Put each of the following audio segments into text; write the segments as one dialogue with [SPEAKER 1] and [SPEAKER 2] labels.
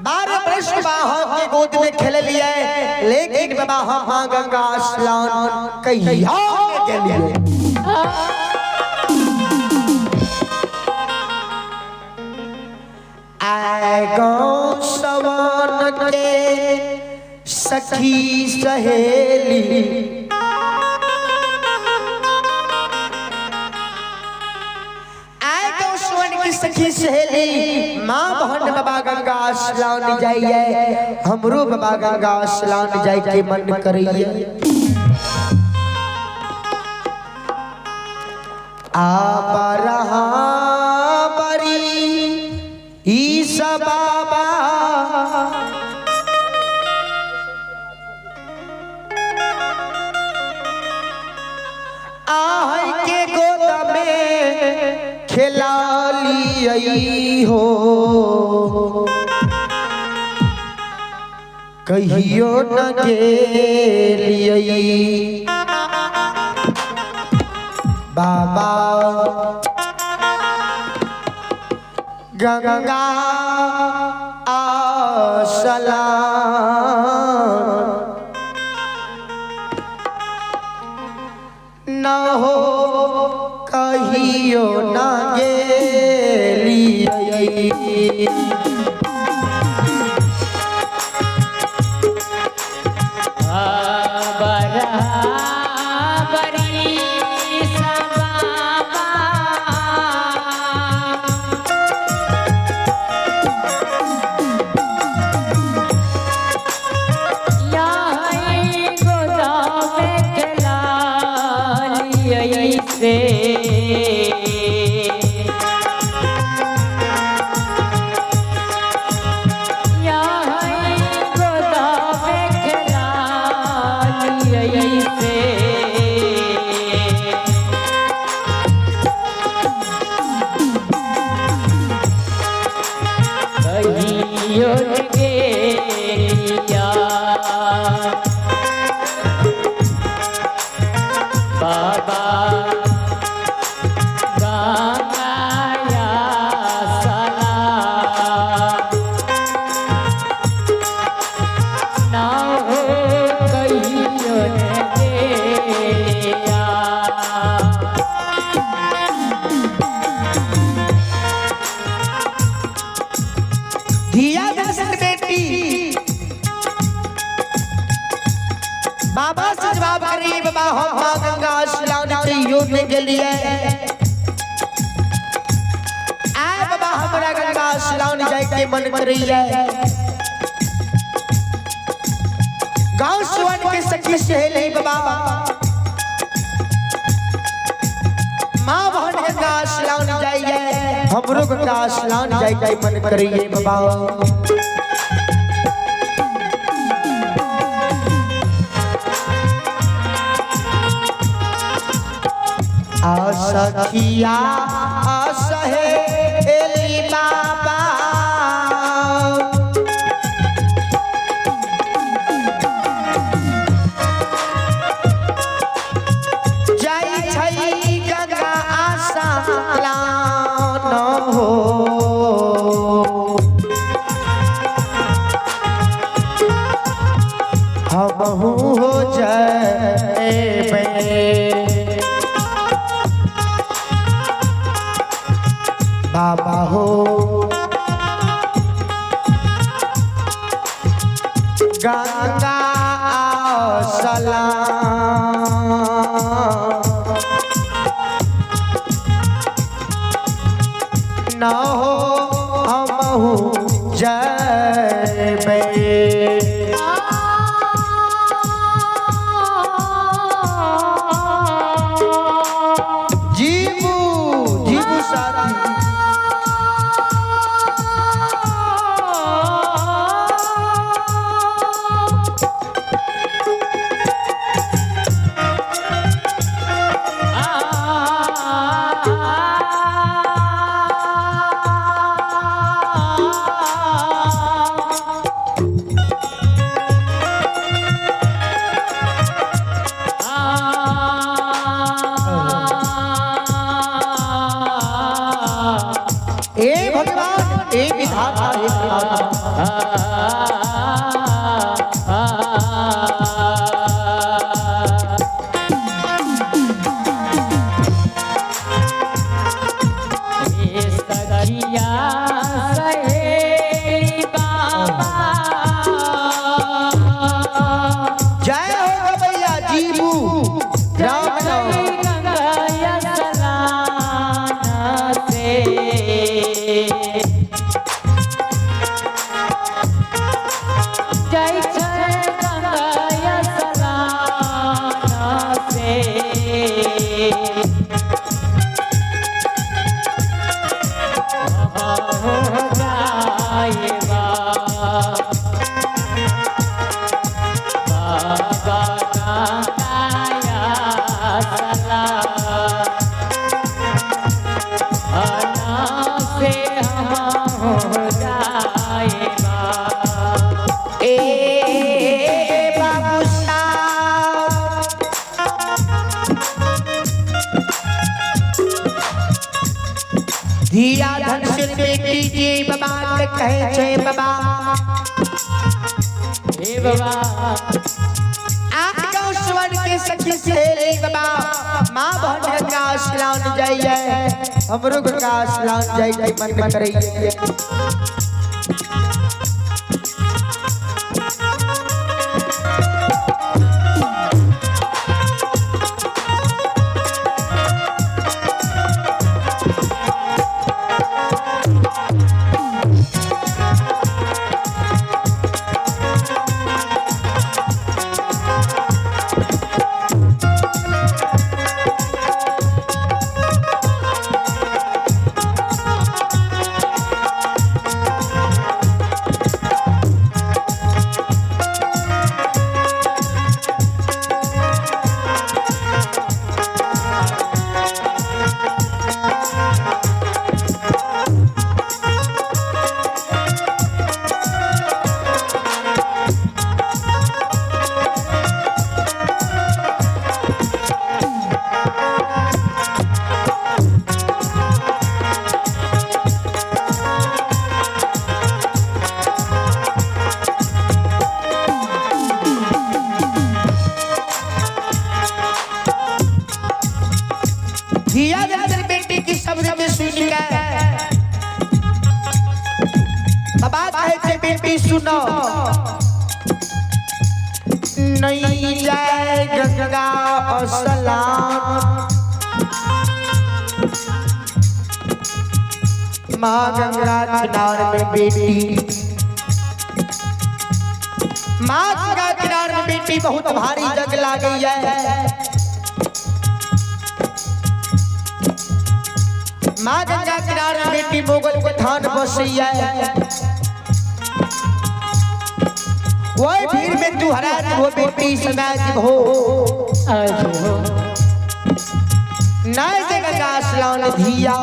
[SPEAKER 1] 12 वर्ष बाहों की गोद में खेल लिया, लेकिन बाबा हम गंगा स्नान कहिया के लिए आए गाँव सवन के सखी सहेली सखी सहेली माँ बहन बाबा गंगा स्नान जाइए, हमरो बाबा गंगा स्नान जाय के मन करिए। आप रहा बरी ई सब बाबा आहै के गोद में खेला हो कहियो न गेलिए बाबा गंगा आसला न हो कहियो न गेलिए बाबा से जवाब करी बाबा हम गंगा स्नान के के लिए आए बाबा हमरा गंगा स्नान जाए के मन करी है। गांव सुवन के सखी सहेली बाबा माँ बहन गंगा स्नान जाइए, हमरो गंगा स्नान जाए के मन करी है बाबा। सखिया सहेली बाबा जाई छई गंगा स्नान हो हमहु हो जाए बाबा हो गंगा सला न हो हमहु जय जीवू जीवू साथी ए भगवान ए विधाता हे जय हो भैया जीबू राम राम धिया धन से बेटी जी बाबा के कहे छे बाबा हे बाबा आप गाँव स्वर्ग के सखी सहेली बाबा माँ बहन का आश्लान जाइए हमरो का आश्लान जाइए मन करइए धिया धन बेटी की शब्द में सुन के बाबा कहे थे बेटी सुनो नहीं जाए गंगा और सलाम माँ गंगा किनार में बेटी माँ गंगा किनार में बेटी बहुत भारी जग ला गई है माँ गंगा किनारे बेटी मोगल के थान बसैया वही भीड़ में तू हरा वो बेटी समाज हो नए गंगा स्नान धिया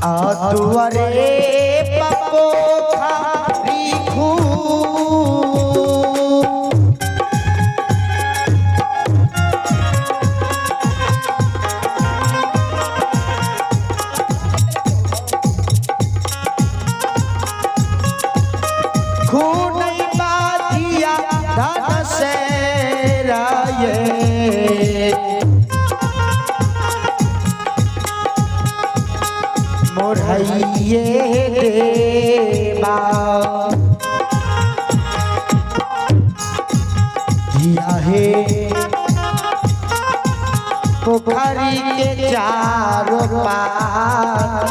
[SPEAKER 1] आ तुअरे पपो खारी खू मोरहइये देवा धिया हे पोखरी के चारों पार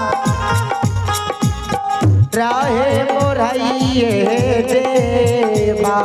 [SPEAKER 1] रहे मोरहइये देवा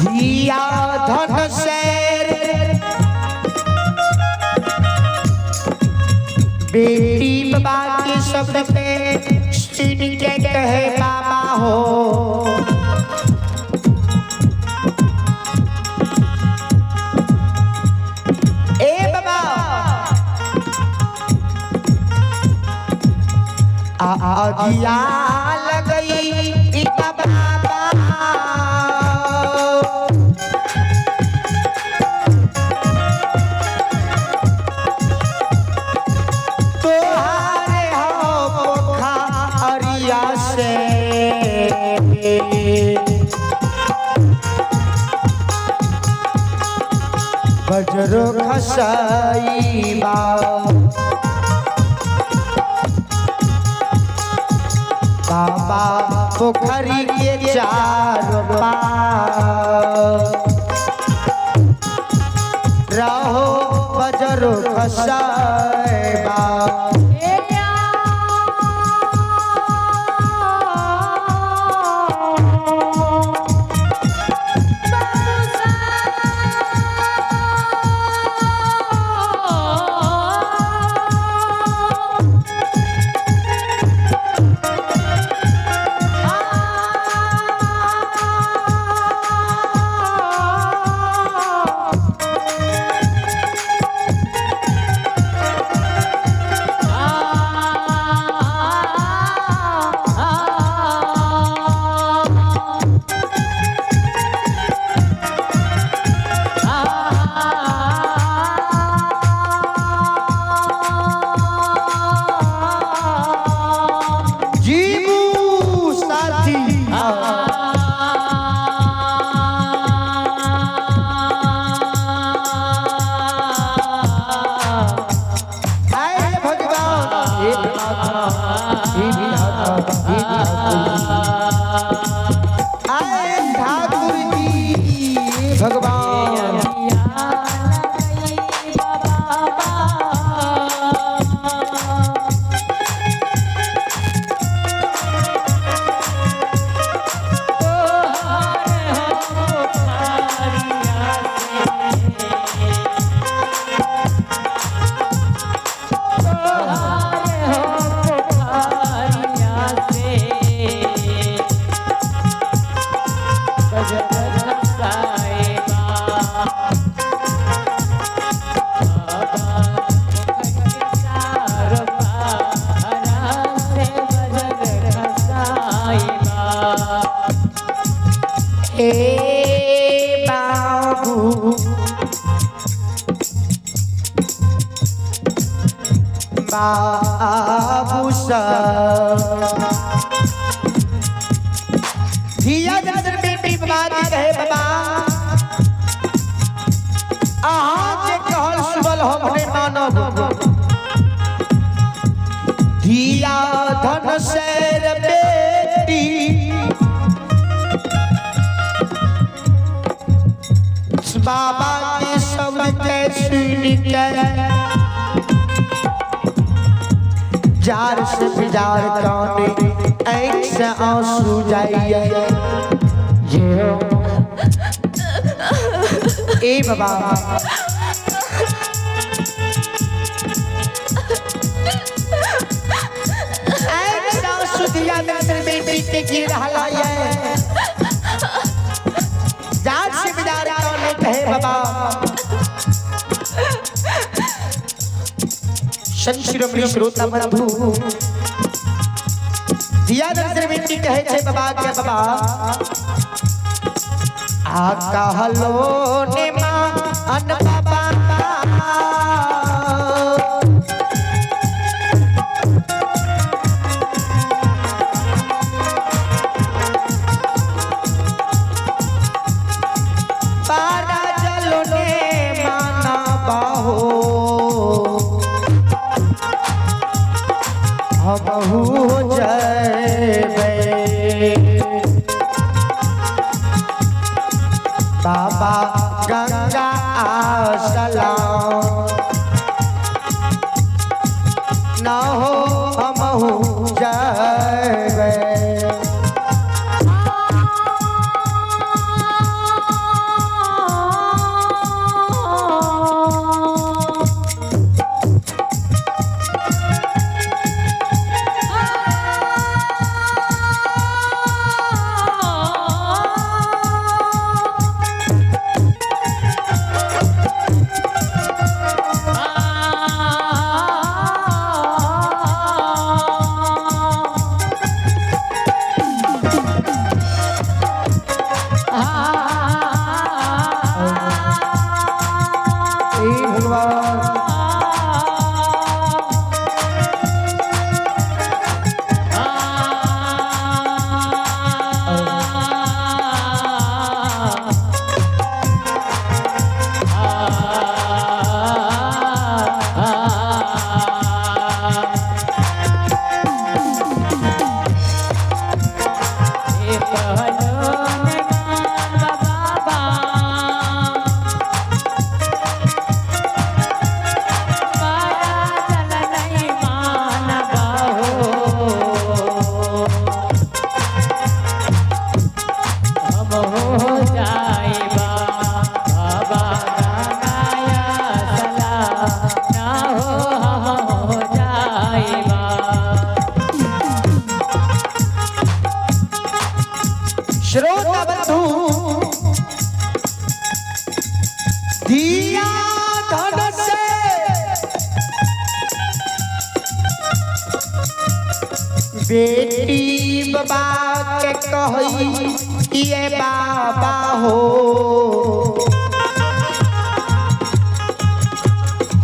[SPEAKER 1] धिया धन शेर बेटी बाबा के शब्द पे सुन के कहे बाबा हो ए बाबा आगिया लगई बाबा बजरो खसाई बाबा पोखरी के चारों पार रहो बजरो खसाई बाबू धिया जन बेटी बाबा कहे बाबा अहाँ के कहल सुबल हमने मानब धिया धन शेर बेटी बाबा के शब्द के सुन के जार से बिजार काने आँख से आंसू जाइए ए बाबा आँख से आंसू दिया मेरे बेटी के गिर रहा है जार से बिजार काने कहे बाबा संशिरोमणि श्रोता बंधु दिया नजर बेटी कहे छे बाबा के बाबा आ कहलो ने मां अन बाबा पारा चलो ने माना बाहो हमहू जय बाबा गंगा सलाम न हो हमहू जय श्रोता बंधु दिया धन से बेटी बाबा के कही ये बाबा हो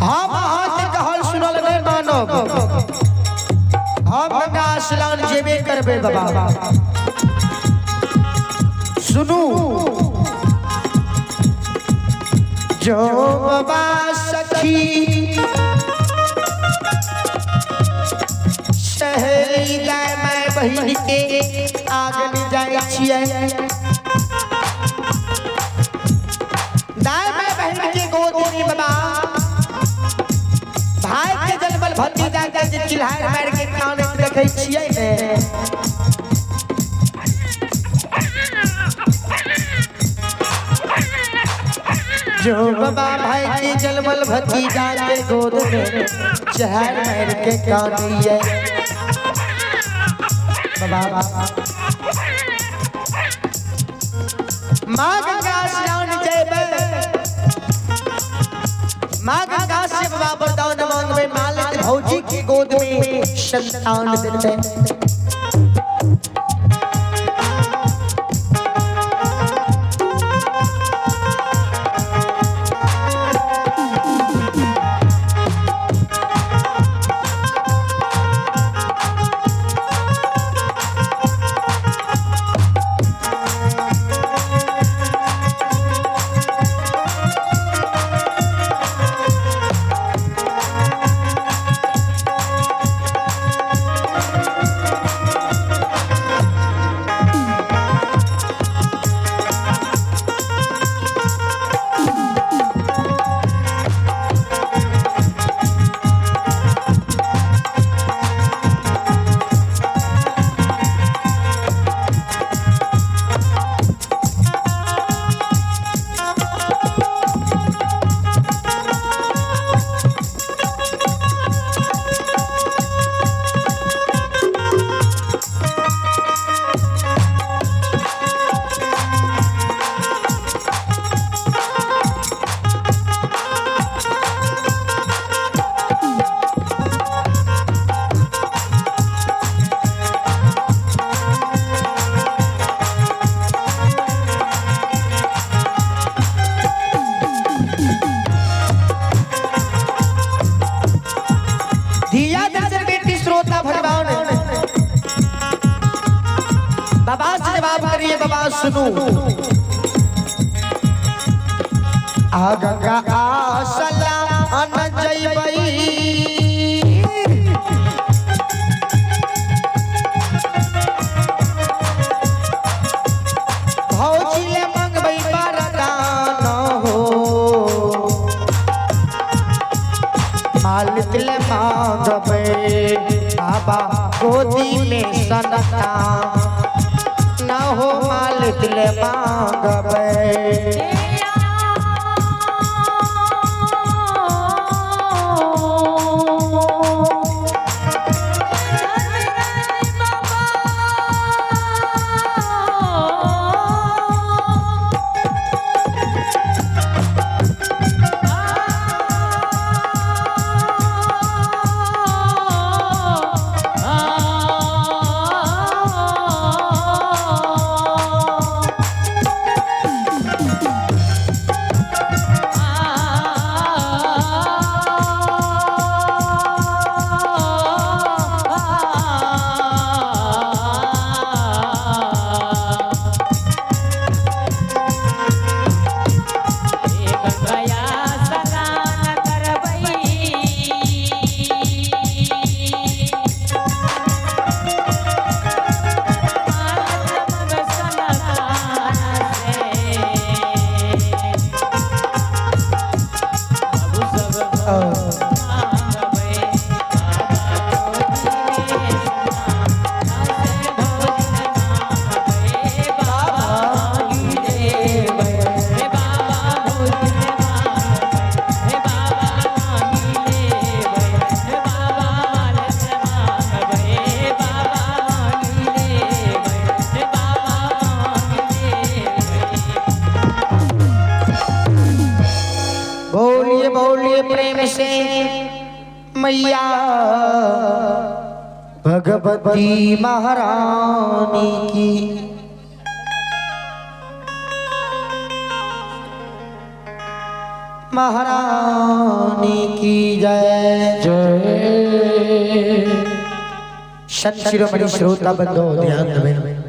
[SPEAKER 1] हम कहल सुनल नहीं मानब हम गंगा स्नान जेबे करबे बाबा सुनू जो बाबा सखी सहेली दाय मैं बहिन के आगन जाय छियै दाय मैं बहिन के गोद में बाबा भाई के जन्मल भतीजा के जे चिल्हार मार के कान देखै छियै ने जो बाबा भाई के जन्मल भतीजा के गोद में चहर मार के कानिए बाबा माँ गंगा स्नान जेबे माँ गंगा से बाबा वरदान मांगबे मालिक भौजी के गोद में संतान देते बाबा से जवाब करिए बाबा सुनू आ गंगा आसला अन जइबई भौजी ले मंगबई वरदान हो मालिक ले मांगबे बाबा गोदी में सनता न हो मालिक ले मांगबे से मैया भगवती महारानी की महारानी की जय जय। शिरोमणि श्रोता बंधो ध्यान दें।